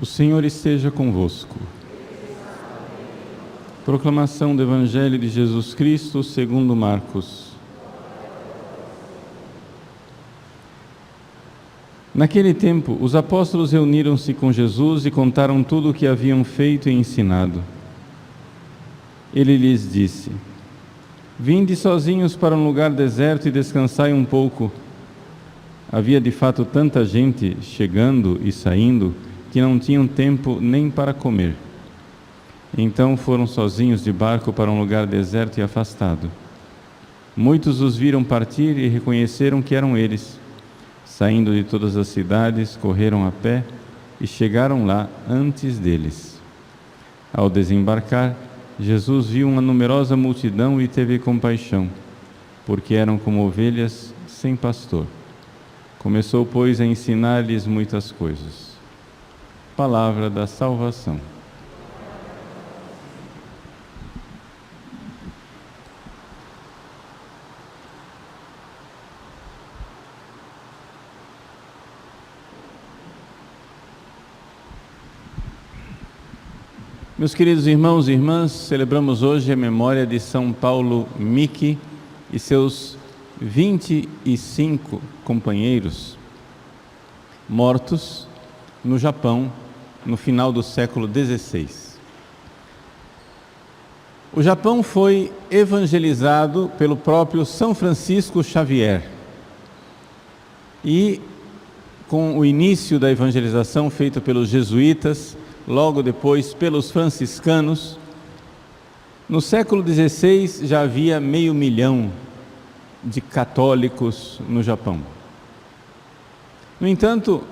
O Senhor esteja convosco. Proclamação do Evangelho de Jesus Cristo segundo Marcos. Naquele tempo, os apóstolos reuniram-se com Jesus e contaram tudo o que haviam feito e ensinado. Ele lhes disse: Vinde sozinhos para um lugar deserto e descansai um pouco. Havia de fato tanta gente chegando e saindo que não tinham tempo nem para comer. Então foram sozinhos de barco para um lugar deserto e afastado. Muitos os viram partir e reconheceram que eram eles. Saindo de todas as cidades, correram a pé e chegaram lá antes deles. Ao desembarcar, Jesus viu uma numerosa multidão e teve compaixão, porque eram como ovelhas sem pastor. Começou, pois, a ensinar-lhes muitas coisas. Palavra da salvação. Meus queridos irmãos e irmãs, celebramos hoje a memória de São Paulo Miki e seus 25 companheiros mortos no Japão no final do século XVI. O Japão foi evangelizado pelo próprio São Francisco Xavier e, com o início da evangelização feita pelos jesuítas, logo depois pelos franciscanos, no século XVI já havia 500 mil de católicos no Japão. No entanto,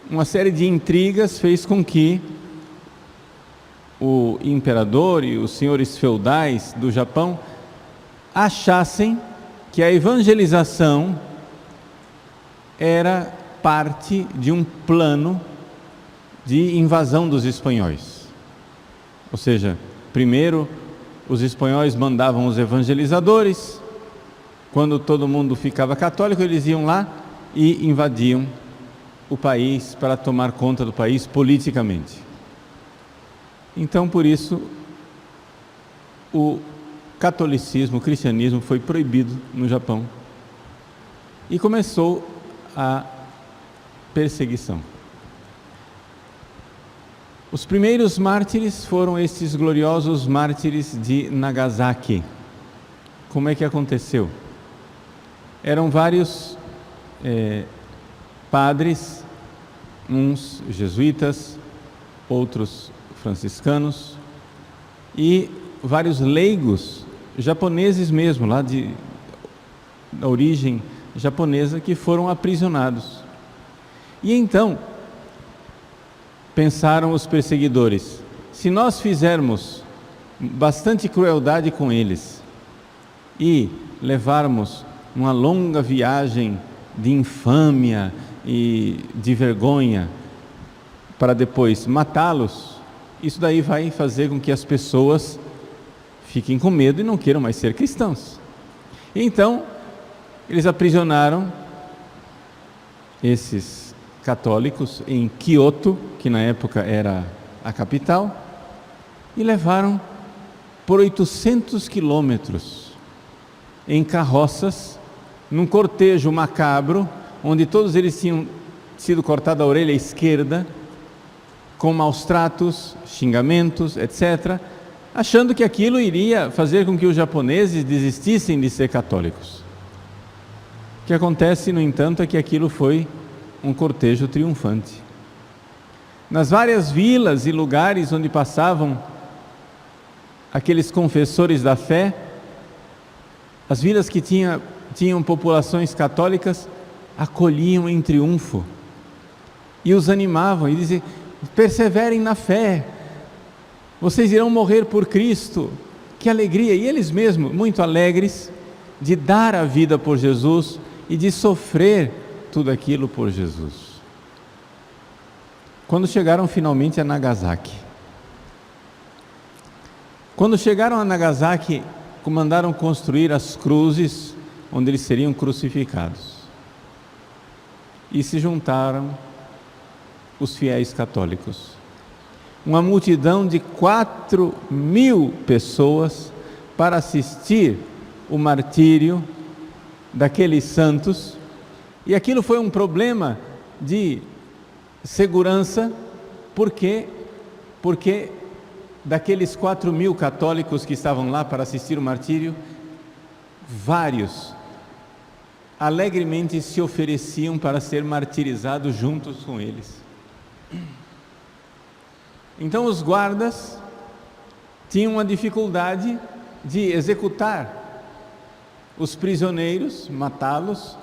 uma série de intrigas fez com que o imperador e os senhores feudais do Japão achassem que a evangelização era parte de um plano de invasão dos espanhóis. Ou seja, primeiro os espanhóis mandavam os evangelizadores, quando todo mundo ficava católico, eles iam lá e invadiam o país para tomar conta do país politicamente. Então, por isso, o catolicismo, o cristianismo foi proibido no Japão e começou a perseguição. Os primeiros mártires foram estes gloriosos mártires de Nagasaki. Como é que aconteceu? Eram vários padres, uns jesuítas, outros franciscanos e vários leigos japoneses mesmo, lá da origem japonesa, que foram aprisionados. E então pensaram os perseguidores: se nós fizermos bastante crueldade com eles e levarmos uma longa viagem de infâmia e de vergonha para depois matá-los, isso daí vai fazer com que as pessoas fiquem com medo e não queiram mais ser cristãos. Então, eles aprisionaram esses católicos em Kyoto, que na época era a capital, e levaram por 800 quilômetros em carroças, num cortejo macabro, onde todos eles tinham sido cortados a orelha esquerda, com maus tratos, xingamentos, etc., achando que aquilo iria fazer com que os japoneses desistissem de ser católicos. O que acontece, no entanto, é que aquilo foi um cortejo triunfante. Nas várias vilas e lugares onde passavam aqueles confessores da fé, as vilas que tinham populações católicas acolhiam em triunfo e os animavam e diziam: perseverem na fé, vocês irão morrer por Cristo, que alegria! E eles mesmos, muito alegres de dar a vida por Jesus e de sofrer tudo aquilo por Jesus. Quando chegaram finalmente a Nagasaki. Quando chegaram a Nagasaki, mandaram construir as cruzes onde eles seriam crucificados. E se juntaram os fiéis católicos. Uma multidão de 4.000 pessoas para assistir o martírio daqueles santos. E aquilo foi um problema de segurança, porque daqueles 4.000 católicos que estavam lá para assistir o martírio, vários alegremente se ofereciam para ser martirizados juntos com eles. Então os guardas tinham uma dificuldade de executar os prisioneiros, matá-los,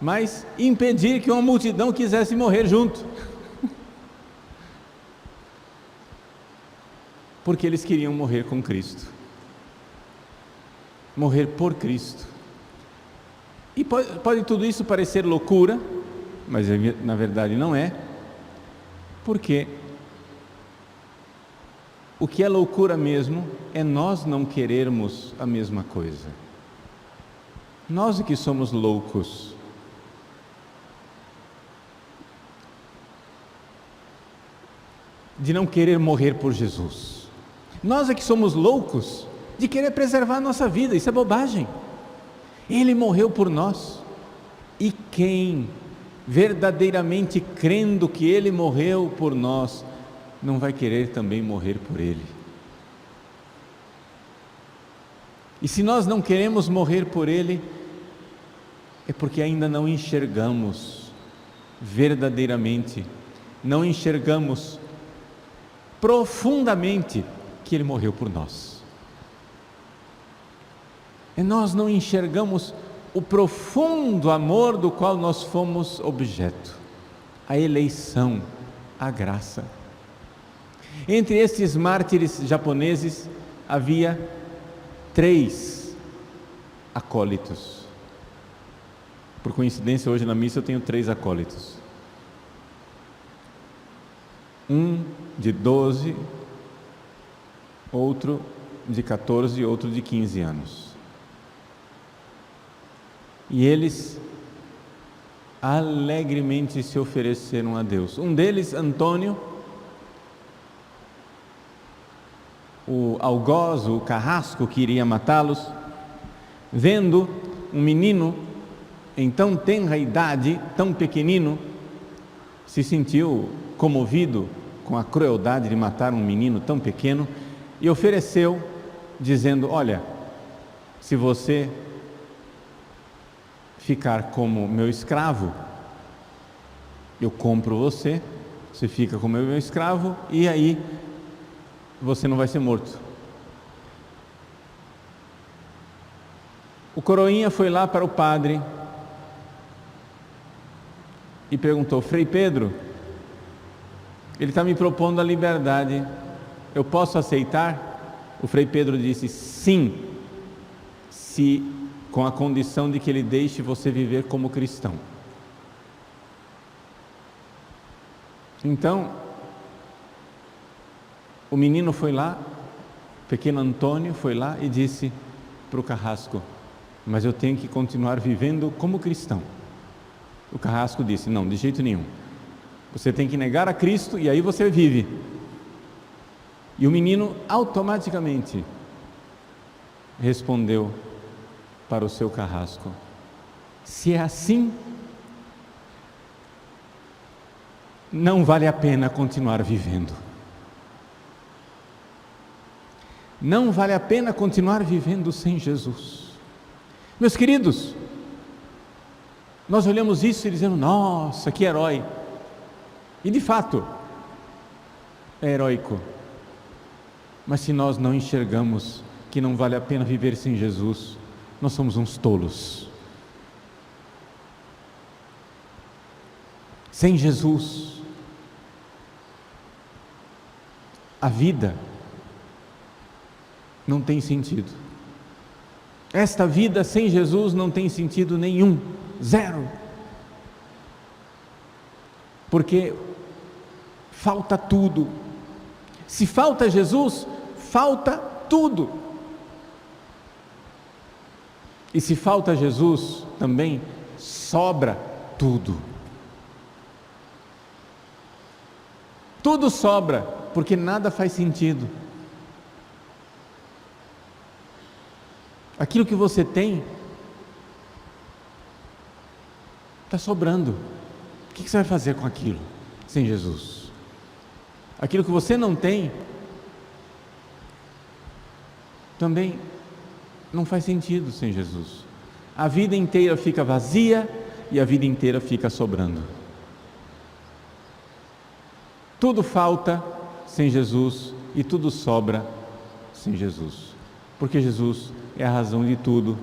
mas impedir que uma multidão quisesse morrer junto. Porque eles queriam morrer com Cristo, morrer por Cristo. E pode tudo isso parecer loucura, mas na verdade não é, porque o que é loucura mesmo é nós não querermos a mesma coisa. Nós é que somos loucos. De não querer morrer por Jesus. Nós é que somos loucos de querer preservar a nossa vida. Isso é bobagem. Ele morreu por nós. E quem verdadeiramente crendo que Ele morreu por nós, não vai querer também morrer por Ele? E se nós não queremos morrer por Ele, é porque ainda não enxergamos verdadeiramente, não enxergamos profundamente que Ele morreu por nós. E nós não enxergamos o profundo amor do qual nós fomos objeto, a eleição, a graça. Entre estes mártires japoneses havia 3 acólitos. Por coincidência, hoje na missa eu tenho 3 acólitos. Um de 12, outro de 14 e outro de 15 anos. E eles alegremente se ofereceram a Deus. Um deles, Antônio, o algoz, o carrasco que iria matá-los, vendo um menino em tão tenra idade, tão pequenino, se sentiu comovido com a crueldade de matar um menino tão pequeno e ofereceu, dizendo: olha, se você ficar como meu escravo, eu compro você, você fica como meu escravo e aí você não vai ser morto. O coroinha foi lá para o padre e perguntou: Frei Pedro, ele está me propondo a liberdade, eu posso aceitar? O Frei Pedro disse: sim, se com a condição de que ele deixe você viver como cristão. Então, o menino foi lá, o pequeno Antônio foi lá e disse para o carrasco: mas eu tenho que continuar vivendo como cristão. O carrasco disse: não, de jeito nenhum, você tem que negar a Cristo e aí você vive. E o menino automaticamente respondeu para o seu carrasco: se é assim, não vale a pena continuar vivendo. Não vale a pena continuar vivendo sem Jesus. Meus queridos, nós olhamos isso e dizemos: nossa, que herói. E de fato, é heróico. Mas se nós não enxergamos que não vale a pena viver sem Jesus, nós somos uns tolos. Sem Jesus, a vida não tem sentido. Esta vida sem Jesus não tem sentido nenhum, zero. porque falta tudo. Se falta Jesus, falta tudo. E se falta Jesus, também sobra tudo. Tudo sobra, porque nada faz sentido. Aquilo que você tem está sobrando. O que você vai fazer com aquilo sem Jesus? Aquilo que você não tem também não faz sentido sem Jesus. A vida inteira fica vazia e a vida inteira fica sobrando. Tudo falta sem Jesus e tudo sobra sem Jesus, porque Jesus é a razão de tudo.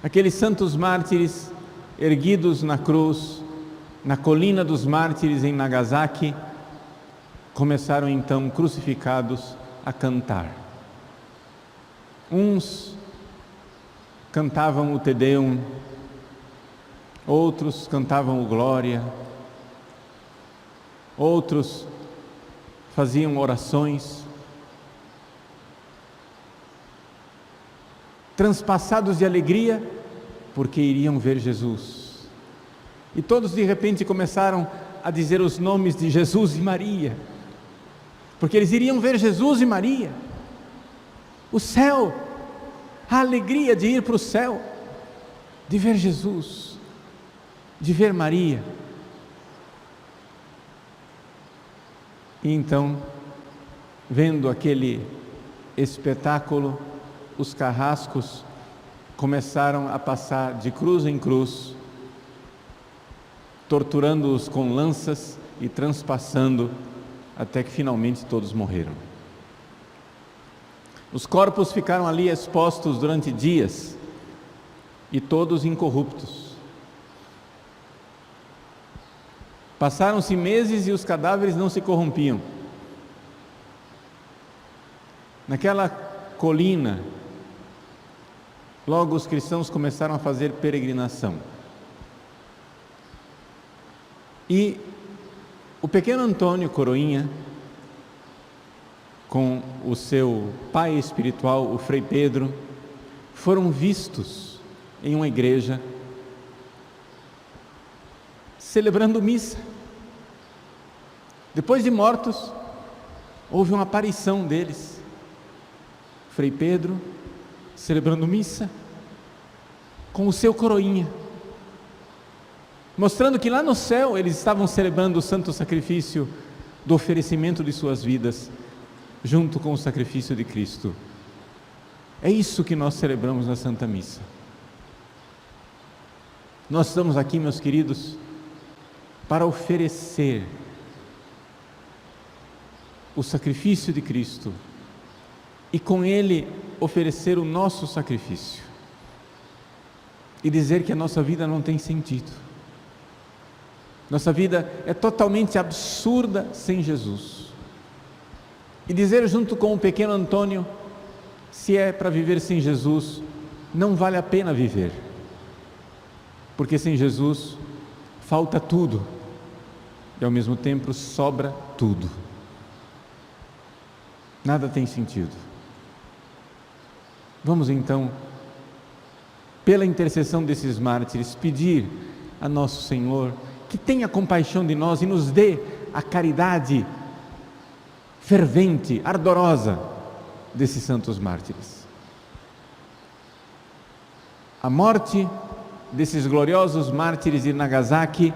Aqueles santos mártires erguidos na cruz, na colina dos mártires em Nagasaki, começaram então, crucificados, a cantar. Uns cantavam o Te Deum, outros cantavam o Glória, outros faziam orações, transpassados de alegria, porque iriam ver Jesus. E todos de repente começaram a dizer os nomes de Jesus e Maria, porque eles iriam ver Jesus e Maria. O céu, a alegria de ir para o céu, de ver Jesus, de ver Maria. E então, vendo aquele espetáculo, os carrascos começaram a passar de cruz em cruz, torturando-os com lanças e transpassando, até que finalmente todos morreram. Os corpos ficaram ali expostos durante dias, e todos incorruptos. Passaram-se meses e os cadáveres não se corrompiam. Naquela colina, logo os cristãos começaram a fazer peregrinação. E o pequeno Antônio Coroinha, com o seu pai espiritual, o Frei Pedro, foram vistos em uma igreja celebrando missa. Depois de mortos, houve uma aparição deles. Frei Pedro celebrando missa com o seu coroinha, mostrando que lá no céu eles estavam celebrando o santo sacrifício do oferecimento de suas vidas, junto com o sacrifício de Cristo. É isso que nós celebramos na Santa Missa. Nós estamos aqui, meus queridos, para oferecer o sacrifício de Cristo e com ele oferecer o nosso sacrifício e dizer que a nossa vida não tem sentido. Nossa vida é totalmente absurda sem Jesus. E dizer junto com o pequeno Antônio, se é para viver sem Jesus, não vale a pena viver, porque sem Jesus falta tudo e ao mesmo tempo sobra tudo. Nada tem sentido. Vamos então, pela intercessão desses mártires, pedir a nosso Senhor que tenha compaixão de nós e nos dê a caridade fervente, ardorosa desses santos mártires. A morte desses gloriosos mártires de Nagasaki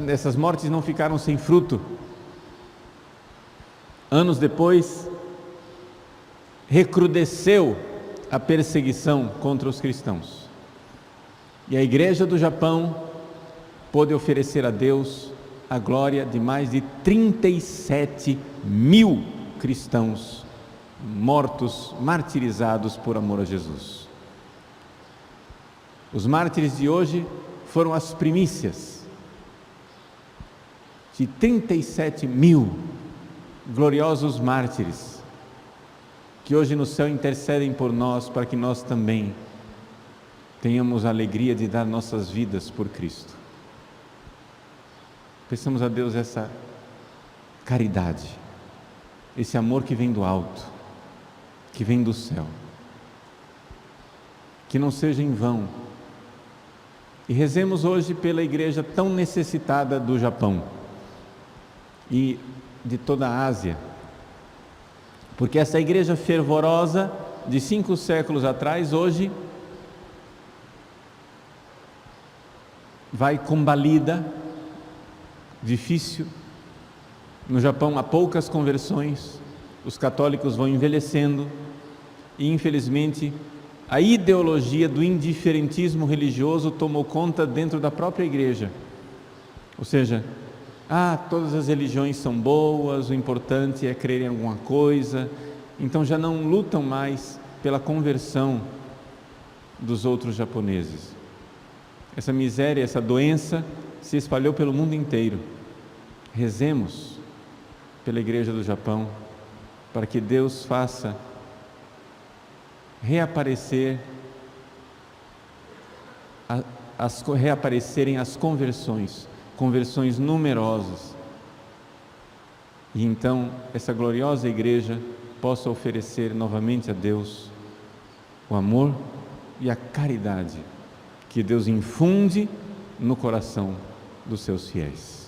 essas mortes não ficaram sem fruto. Anos depois, recrudesceu a perseguição contra os cristãos. E a Igreja do Japão pôde oferecer a Deus a glória de mais de 37 mil cristãos mortos, martirizados por amor a Jesus. Os mártires de hoje foram as primícias de 37 mil gloriosos mártires que hoje no céu intercedem por nós, para que nós também tenhamos a alegria de dar nossas vidas por Cristo. Peçamos a Deus essa caridade, esse amor que vem do alto, que vem do céu, que não seja em vão. E rezemos hoje pela igreja tão necessitada do Japão e de toda a Ásia, porque essa igreja fervorosa de 5 séculos atrás, hoje vai combalida, difícil. No Japão há poucas conversões, os católicos vão envelhecendo e, infelizmente, a ideologia do indiferentismo religioso tomou conta dentro da própria igreja. Ou seja, todas as religiões são boas, o importante é crer em alguma coisa. Então já não lutam mais pela conversão dos outros japoneses. Essa miséria, essa doença se espalhou pelo mundo inteiro. Rezemos pela igreja do Japão, para que Deus faça reaparecerem as conversões numerosas, e então essa gloriosa igreja possa oferecer novamente a Deus o amor e a caridade que Deus infunde no coração dos seus fiéis.